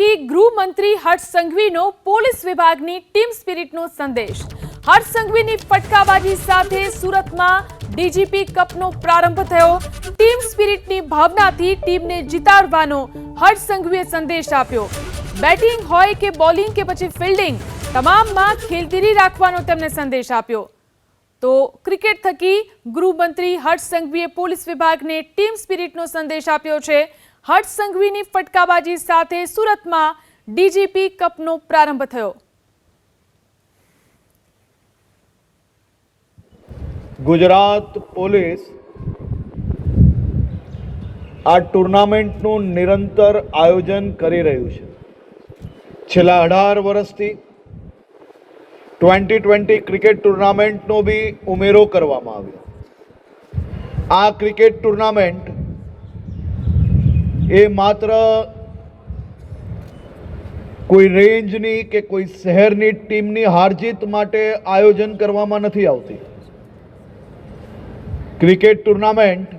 થકી ગૃહમંત્રી હર્ષ સંઘવીનો પોલીસ વિભાગની ટીમ સ્પિરિટનો સંદેશ। હર્ષ સંઘવીની ફટકાબાજી સાથે સુરતમાં ડીજીપી કપનો પ્રારંભ થયો। ટીમ સ્પિરિટની ભાવનાથી ટીમને જીતાડવાનો હર્ષ સંઘવીએ સંદેશ આપ્યો। બેટિંગ હોય કે બોલિંગ કે પછી ફિલ્ડિંગ, તમામમાં ખેલદિલી રાખવાનો તેમણે સંદેશ આપ્યો। તો ક્રિકેટ થકી ગૃહમંત્રી હર્ષ સંઘવીએ પોલીસ વિભાગને ટીમ સ્પિરિટનો સંદેશ આપ્યો છે। હર્ષ સંઘવીની ફટકાબાજી સાથે સુરતમાં ડીજીપી કપનો પ્રારંભ થયો। ગુજરાત પોલીસ આ ટુર્નામેન્ટનું નિરંતર આયોજન કરી રહ્યું છે। છેલ્લા 18 વર્ષથી 2020 ક્રિકેટ ટુર્નામેન્ટનો બી ઉમેરો કરવામાં આવ્યો। આ ક્રિકેટ ટુર્નામેન્ટ એ માત્ર કોઈ રેન્જની કે કોઈ શહેરની ટીમની હારજીત માટે આયોજન કરવામાં નથી આવતી। ક્રિકેટ ટુર્નામેન્ટ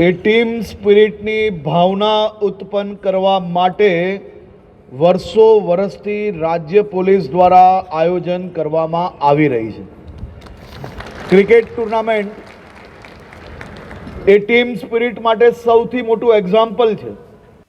એ ટીમ સ્પિરિટની ભાવના ઉત્પન્ન કરવા માટે વર્ષો વર્ષથી રાજ્ય પોલીસ દ્વારા આયોજન કરવામાં આવી રહી છે। ક્રિકેટ ટુર્નામેન્ટ એ ટીમ સ્પિરિટ માટે સૌથી મોટું એક્ઝામ્પલ છે।